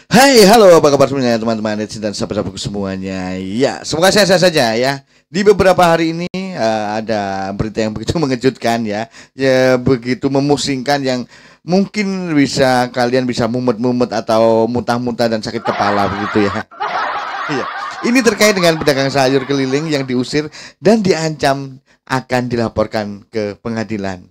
Hai, halo, apa kabar semuanya teman-teman netizen dan sahabat-sahabatku semuanya. Ya, semoga sehat-sehat saja ya. Di beberapa hari ini ada berita yang begitu mengejutkan ya, ya begitu memusingkan yang mungkin kalian bisa mumet-mumet atau muntah-muntah dan sakit kepala begitu ya. Iya. Ini terkait dengan pedagang sayur keliling yang diusir dan diancam akan dilaporkan ke pengadilan.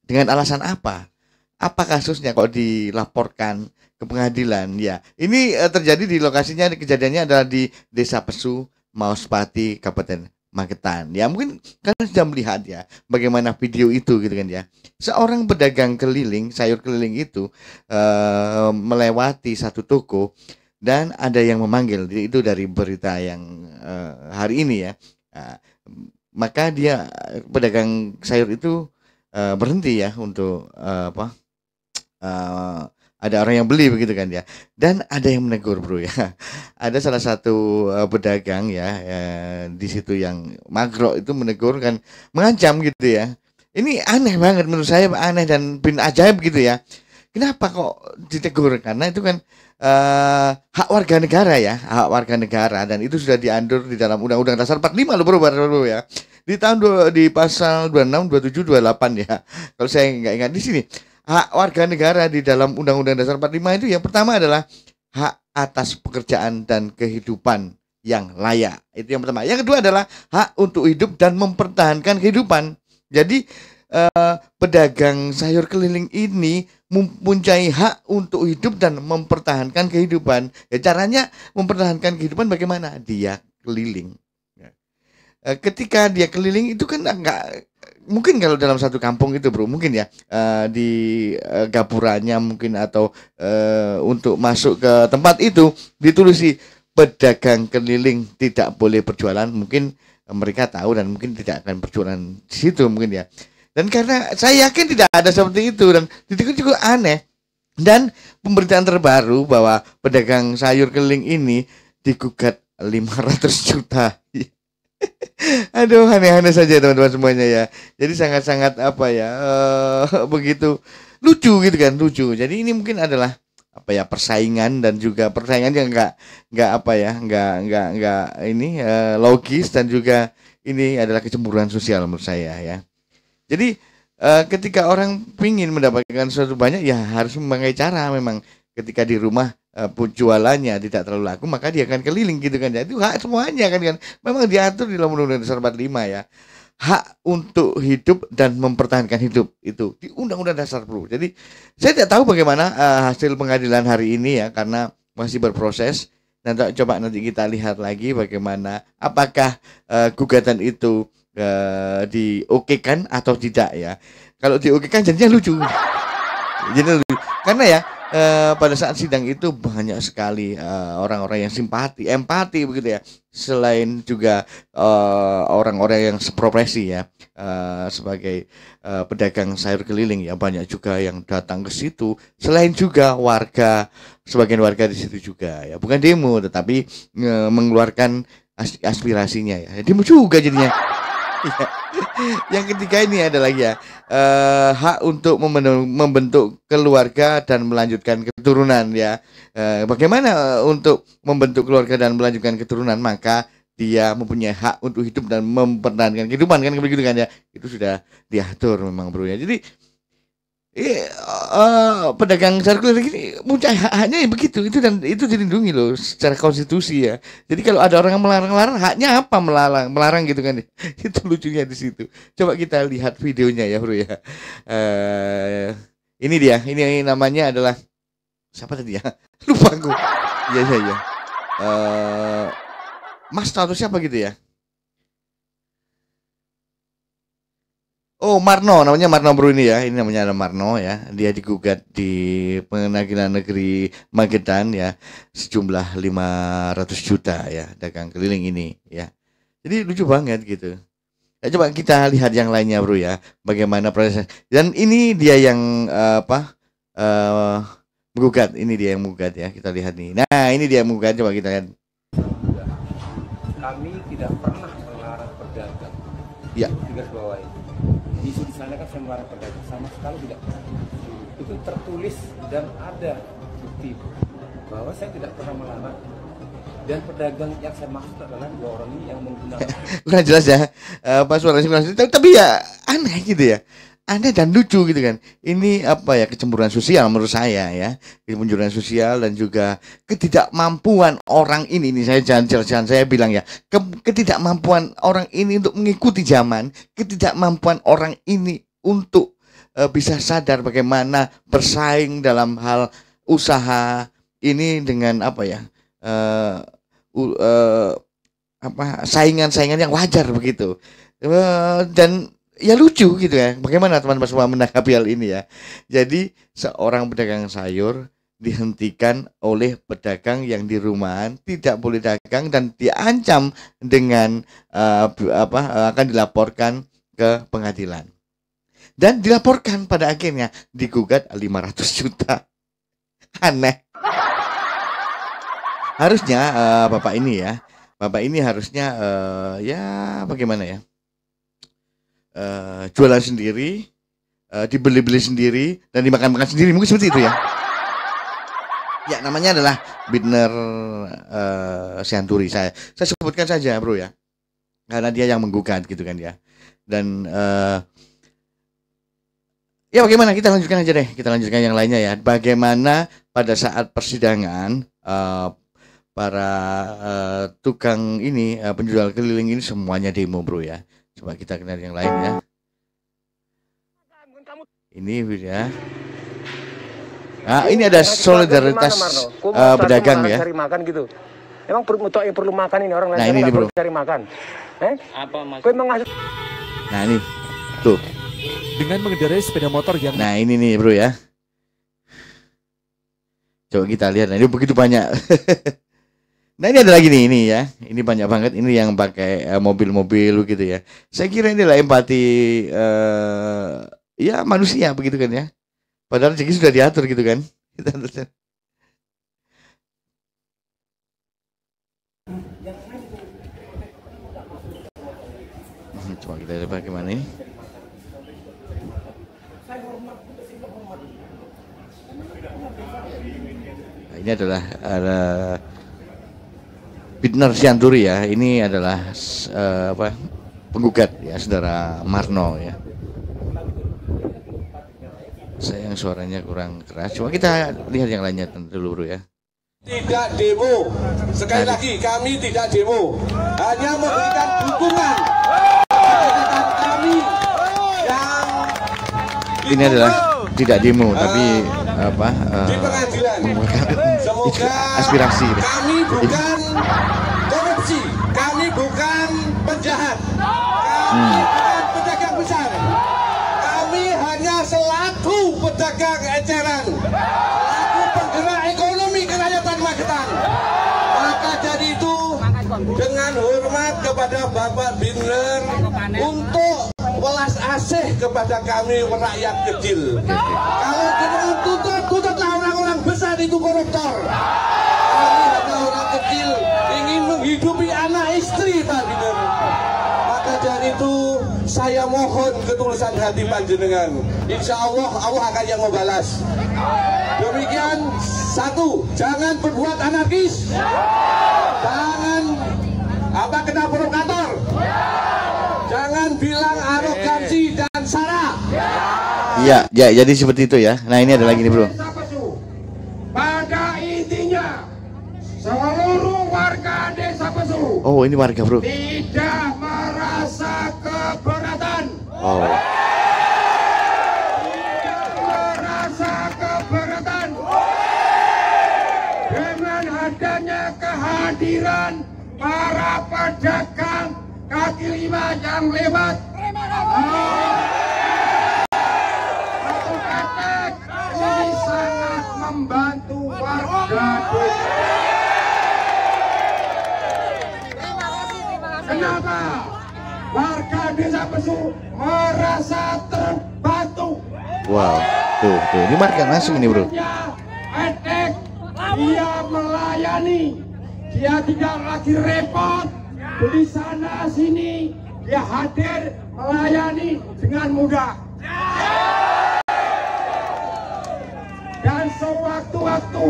Dengan alasan apa? Apa kasusnya kok dilaporkan ke pengadilan? Ya, ini terjadi di lokasinya, kejadiannya adalah di Desa Pesu, Mauspati, Kabupaten Magetan. Ya, mungkin kalian sudah melihat ya bagaimana video itu gitu kan ya. Seorang pedagang keliling, sayur keliling itu melewati satu toko dan ada yang memanggil. Itu dari berita yang hari ini ya. Nah, maka dia pedagang sayur itu berhenti ya untuk uh, ada orang yang beli begitu kan ya, dan ada yang menegur bro ya. Ada salah satu pedagang ya, di situ yang magro itu menegur kan, mengancam gitu ya. Ini aneh banget menurut saya, aneh dan bin ajaib gitu ya. Kenapa kok ditegur? Karena itu kan hak warga negara ya, hak warga negara, dan itu sudah diatur di dalam Undang-Undang Dasar 45 loh bro ya. Di di pasal 26, 27, 28 ya. Kalau saya nggak ingat di sini. Hak warga negara di dalam Undang-Undang Dasar 45 itu yang pertama adalah hak atas pekerjaan dan kehidupan yang layak. Itu yang pertama. Yang kedua adalah hak untuk hidup dan mempertahankan kehidupan. Jadi pedagang sayur keliling ini mempunyai hak untuk hidup dan mempertahankan kehidupan. Ya, caranya mempertahankan kehidupan bagaimana? Dia keliling. Ya. Ketika dia keliling itu kan enggak mungkin, kalau dalam satu kampung itu bro, mungkin ya di gapuranya mungkin atau untuk masuk ke tempat itu ditulisi pedagang keliling tidak boleh berjualan. Mungkin mereka tahu dan mungkin tidak akan berjualan di situ mungkin ya. Dan karena saya yakin tidak ada seperti itu, dan itu juga aneh. Dan pemberitaan terbaru bahwa pedagang sayur keliling ini digugat 500 juta. Aduh, aneh-aneh saja teman-teman semuanya ya. Jadi sangat-sangat apa ya, begitu lucu gitu kan, lucu. Jadi ini mungkin adalah apa ya, persaingan, dan juga persaingan yang enggak apa ya, enggak ini logis, dan juga ini adalah kecemburuan sosial menurut saya ya. Jadi ketika orang ingin mendapatkan sesuatu banyak ya harus memakai cara memang. Ketika di rumah jualannya tidak terlalu laku, maka dia akan keliling gitu kan ya. Itu hak semuanya kan, memang diatur di dalam Undang-Undang Dasar 45 ya. Hak untuk hidup dan mempertahankan hidup itu di Undang-Undang Dasar bro. Jadi saya tidak tahu bagaimana hasil pengadilan hari ini ya, karena masih berproses. Coba nanti kita lihat lagi bagaimana, apakah gugatan itu diokekan atau tidak ya. Kalau diokekan jadinya lucu. Jadi karena ya pada saat sidang itu banyak sekali orang-orang yang empati begitu ya. Selain juga orang-orang yang seprofesi ya, sebagai pedagang sayur keliling ya, banyak juga yang datang ke situ. Selain juga sebagian warga di situ juga ya, bukan demo tetapi mengeluarkan aspirasinya ya. Demo juga jadinya. Iya. Yang ketiga ini ada lagi ya, hak untuk membentuk keluarga dan melanjutkan keturunan ya. Bagaimana untuk membentuk keluarga dan melanjutkan keturunan? Maka dia mempunyai hak untuk hidup dan mempertahankan kehidupan kan, begitu kan ya. Itu sudah diatur memang bro ya. Jadi pedagang sayur keliling ini punya haknya ya begitu, itu, dan itu dilindungi loh secara konstitusi ya. Jadi kalau ada orang yang melarang, haknya apa melarang gitu kan. Itu lucunya di situ. Coba kita lihat videonya ya bro ya. Ini dia, ini namanya adalah siapa tadi ya? Lupa aku. Iya iya iya. Mas atau siapa gitu ya? Oh, Marno, namanya Marno bro ini ya. Ini namanya ada Marno ya. Dia digugat di Pengadilan Negeri Magetan ya, sejumlah 500 juta ya, dagang keliling ini ya. Jadi lucu banget gitu. Ya, coba kita lihat yang lainnya bro ya. Bagaimana proses. Dan ini dia yang menggugat. Ini dia yang menggugat ya. Kita lihat nih. Nah, ini dia yang menggugat. Coba kita lihat. Kami tidak pernah melarang pedagang. Ya. Garis bawahi. Isu di sana kan saya melarang pedagang, sama sekali tidak. Itu tertulis dan ada bukti bahwa saya tidak pernah melarang. Dan pedagang yang saya maksud adalah dua orang ini yang menggunakan. Udah jelas ya, Pak Suara simulasi. Tapi ya aneh gitu ya, aneh dan lucu gitu kan. Ini apa ya, kecemburuan sosial menurut saya ya, kecemburuan sosial dan juga ketidakmampuan orang ini saya jangan saya bilang ya, ketidakmampuan orang ini untuk mengikuti zaman, ketidakmampuan orang ini untuk bisa sadar bagaimana bersaing dalam hal usaha ini dengan apa ya, saingan-saingan yang wajar begitu, dan ya lucu gitu ya. Bagaimana teman-teman semua menanggapi hal ini ya? Jadi seorang pedagang sayur dihentikan oleh pedagang yang di rumahan, tidak boleh dagang dan diancam dengan akan dilaporkan ke pengadilan. Dan dilaporkan pada akhirnya digugat 500 juta. Aneh. Harusnya Bapak ini harusnya ya bagaimana ya, jualan sendiri, dibeli-beli sendiri dan dimakan-makan sendiri, mungkin seperti itu ya. Ya namanya adalah Bittner Sianturi, saya sebutkan saja bro ya, karena dia yang menggugat gitu kan ya. Dan ya bagaimana, kita lanjutkan aja deh, kita lanjutkan yang lainnya ya. Bagaimana pada saat persidangan para tukang ini, penjual keliling ini semuanya demo bro ya. Coba kita kenal yang lain ya. Ini ya. Nah ini ada solidaritas pedagang ya. Cari makan gitu. Emang yang perlu makan ini orang lain. Nah ini bro. Cari makan. Apa mas? Nah ini tuh. Dengan mengendarai sepeda motor yang. Nah ini nih bro ya. Coba kita lihat. Nah ini begitu banyak. Nah ini ada lagi nih, ini ya, ini banyak banget ini yang pakai mobil-mobil gitu ya. Saya kira inilah empati ya manusia begitu kan ya. Padahal rezeki sudah diatur gitu kan. Coba kita lihat bagaimana ini. Nah, ini adalah Bittner Sianturi ya, ini adalah penggugat ya, saudara Marno ya. Sayang suaranya kurang keras. Cuma kita lihat yang lainnya dulu bro ya. Tidak demo, sekali lagi kami tidak demo, hanya memberikan dukungan kami yang ini adalah tidak demo tapi di pengadilan. Semoga aspirasi kami bukan korupsi, kami bukan penjahat, kami bukan pedagang besar, kami hanya selaku pedagang eceran, selaku penggerak ekonomi kerakyatan Magetan. Maka dari itu dengan hormat kepada Bapak Bittner untuk welas asih kepada kami rakyat kecil. Kalau kita tuntutlah orang-orang besar itu koruptor. Kami hanya orang kecil ingin menghidupi anak istri Pak Bittner. Maka dari itu saya mohon ketulusan hati panjenengan. Insya Allah Allah akan yang membalas. Demikian, satu, jangan berbuat anarkis, jangan kena provokator, jangan bilang arogansi dan sara. Iya, ya, jadi seperti itu ya. Nah ini ada lagi nih bro. Pada intinya seluruh warga Desa Pesu. Oh ini warga bro. Tidak merasa keberatan. Oh. Tidak merasa keberatan dengan adanya kehadiran para pedagang kaki lima yang lewat. Ini sangat membantu warga desa. Kenapa warga Desa Pesu merasa terbantu? Wow, tuh, ini market langsung ini bro. Edek, dia melayani, dia tidak lagi repot di sana sini, dia hadir melayani dengan mudah. Dan sewaktu-waktu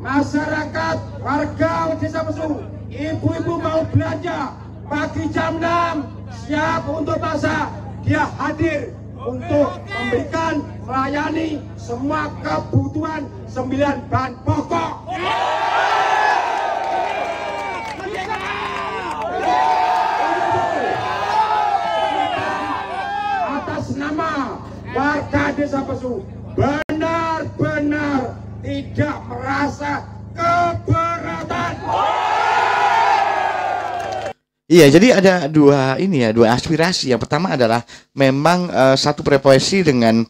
masyarakat warga Desa Pesu, ibu-ibu mau belanja pagi jam 6 siap untuk masak, dia hadir untuk memberikan melayani semua kebutuhan 9 bahan pokok. Atas nama warga Desa Pesu benar-benar tidak merasa keberatan. Iya, jadi ada dua aspirasi. Yang pertama adalah memang satu frekuensi dengan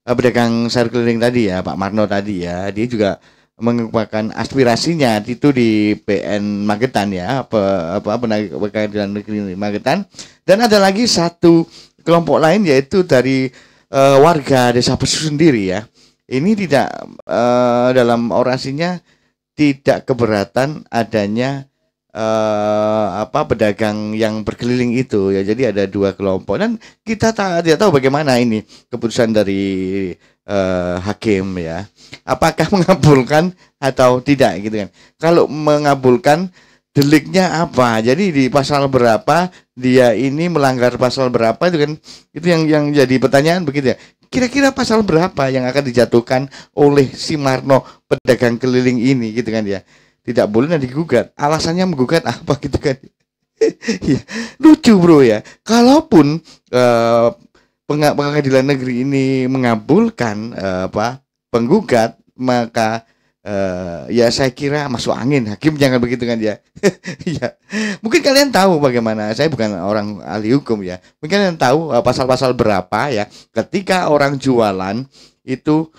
pedagang sayur keliling tadi ya, Pak Marno tadi ya. Dia juga mengungkapkan aspirasinya itu di PN Magetan ya, Pengadilan Negeri Magetan. Dan ada lagi satu kelompok lain yaitu dari warga Desa Pesu sendiri ya. Ini tidak dalam orasinya tidak keberatan adanya pedagang yang berkeliling itu ya. Jadi ada dua kelompok dan kita tidak tahu bagaimana ini keputusan dari hakim ya. Apakah mengabulkan atau tidak gitu kan. Kalau mengabulkan deliknya apa? Jadi di pasal berapa dia ini melanggar pasal berapa itu kan, itu yang jadi pertanyaan begitu ya. Kira-kira pasal berapa yang akan dijatuhkan oleh si Marno pedagang keliling ini gitu kan ya. Tidak boleh dan digugat. Alasannya menggugat apa gitu kan. Ya, lucu bro ya. Kalaupun pengadilan negeri ini mengabulkan penggugat, maka ya saya kira masuk angin. Hakim jangan begitu kan ya. Ya. Mungkin kalian tahu bagaimana. Saya bukan orang ahli hukum ya. Mungkin kalian tahu pasal-pasal berapa ya ketika orang jualan itu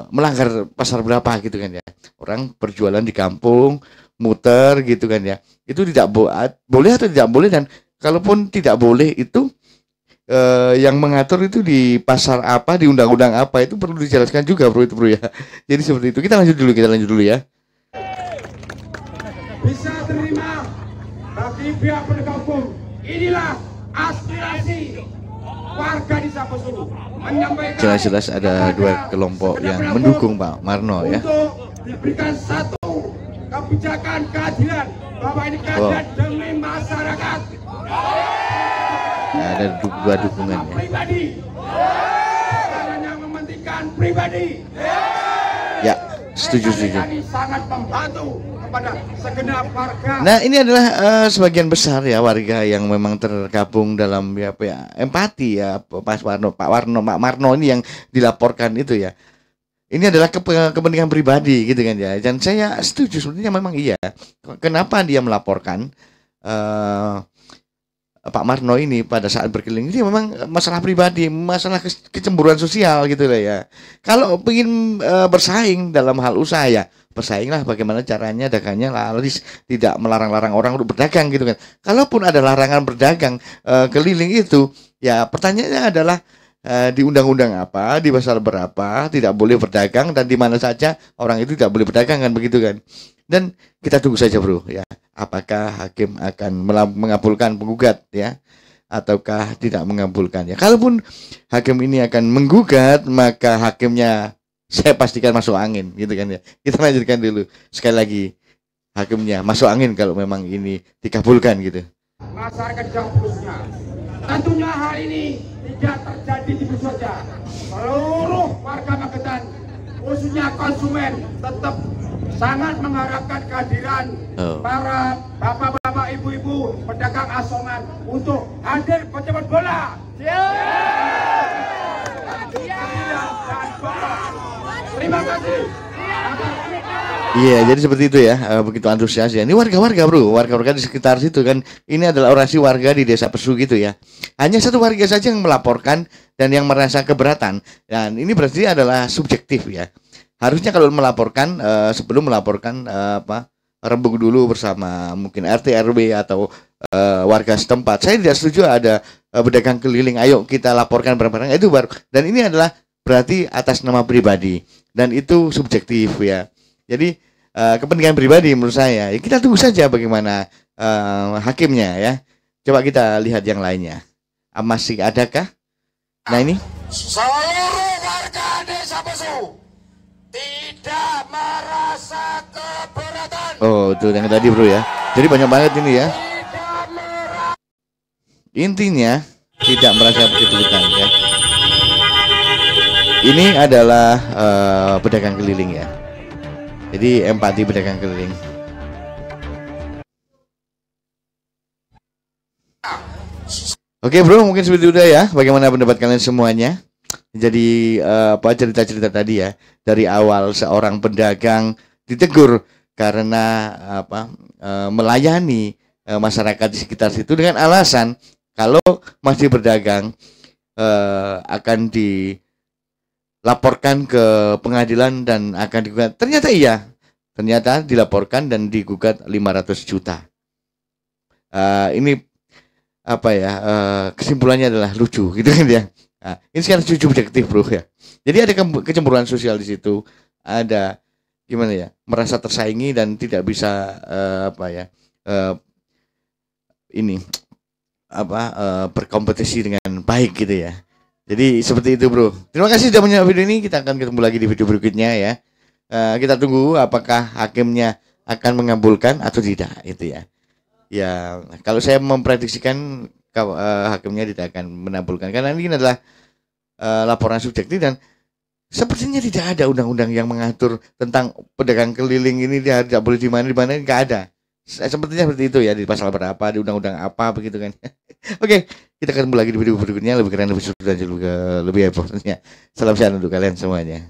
melanggar pasal berapa gitu kan ya. Orang berjualan di kampung muter gitu kan ya, itu tidak boleh atau tidak boleh, dan kalaupun tidak boleh itu yang mengatur itu di pasal apa, di undang-undang apa, itu perlu dijelaskan juga bro ya. Jadi seperti itu. Kita lanjut dulu ya. Bisa terima bagi pihak penegak hukum, inilah aspirasi warga Desa Pesu menyampaikan jelas ada dua kelompok yang mendukung Pak Marno ya. Untuk diberikan satu kebijakan keadilan, bahwa ini keadilan demi masyarakat. Nah, ada dua dukungan ya. Pribadi, bukan hanya mementingkan pribadi. Ya, setuju. Kami sangat membantu kepada segenap warga. Nah, ini adalah sebagian besar ya warga yang memang tergabung dalam empati ya Pak Marno ini yang dilaporkan itu ya. Ini adalah kepentingan pribadi gitu kan ya. Dan saya setuju sebenarnya memang iya. Kenapa dia melaporkan Pak Marno ini pada saat berkeliling ini memang masalah pribadi, masalah kecemburuan sosial gitu lah ya. Kalau ingin bersaing dalam hal usaha ya, bersainglah bagaimana caranya dagangnya laris, tidak melarang-larang orang untuk berdagang gitu kan. Kalaupun ada larangan berdagang keliling itu, ya pertanyaannya adalah di undang-undang apa, di pasal berapa tidak boleh berdagang, dan di mana saja orang itu tidak boleh berdagang kan begitu kan. Dan kita tunggu saja bro ya, apakah hakim akan mengabulkan penggugat ya ataukah tidak mengabulkan ya. Kalaupun hakim ini akan menggugat, maka hakimnya saya pastikan masuk angin gitu kan ya. Kita lanjutkan dulu sekali lagi, hakimnya masuk angin kalau memang ini dikabulkan gitu. Masyarakat khususnya, tentunya hal ini tidak terjadi di Pesu saja. Seluruh warga Magetan, khususnya konsumen, tetap sangat mengharapkan kehadiran para bapak-bapak, ibu-ibu, pedagang asongan untuk hadir pejabat bola. Terima kasih. Iya, jadi seperti itu ya, begitu antusias ya. Ini warga-warga bro, warga-warga di sekitar situ kan. Ini adalah orasi warga di Desa Pesu gitu ya. Hanya satu warga saja yang melaporkan dan yang merasa keberatan. Dan ini berarti adalah subjektif ya. Harusnya kalau melaporkan, sebelum melaporkan rembuk dulu bersama mungkin RT RW atau warga setempat. Saya tidak setuju ada pedagang keliling, ayo kita laporkan barang-barang itu baru. Dan ini adalah berarti atas nama pribadi dan itu subjektif ya. Jadi kepentingan pribadi menurut saya. Ya, kita tunggu saja bagaimana hakimnya ya. Coba kita lihat yang lainnya. Masih adakah? Nah ini. Seluruh warga Desa Pesu tidak merasa keberatan. Oh, itu yang tadi bro ya. Jadi banyak banget ini ya. Intinya tidak merasa kesulitan ya. Ini adalah pedagang keliling ya. Jadi empati pedagang keliling. Oke bro, mungkin seperti itu udah ya. Bagaimana pendapat kalian semuanya? Jadi apa cerita-cerita tadi ya, dari awal seorang pedagang ditegur karena apa melayani masyarakat di sekitar situ dengan alasan kalau masih berdagang akan dilaporkan ke pengadilan dan akan digugat. Ternyata iya, ternyata dilaporkan dan digugat 500 juta. Ini apa ya, kesimpulannya adalah lucu gitu kan ya. Nah, ini sekarang cucu objektif bro ya. Jadi ada kecemburuan sosial di situ, ada gimana ya, merasa tersaingi dan tidak bisa apa ya, ini apa berkompetisi dengan baik gitu ya. Jadi seperti itu bro. Terima kasih sudah menonton video ini. Kita akan ketemu lagi di video berikutnya ya. Kita tunggu apakah hakimnya akan mengabulkan atau tidak itu ya. Ya, kalau saya memprediksikan hakimnya tidak akan menabulkan karena ini adalah laporan subjektif dan sepertinya tidak ada undang-undang yang mengatur tentang pedagang keliling ini dia tidak boleh di mana nggak ada. Sepertinya seperti itu ya, di pasal berapa, di undang-undang apa begitu kan. Oke, kita ketemu lagi di video berikutnya, lebih keren, lebih seru dan juga lebih heboh. Salam sehat untuk kalian semuanya.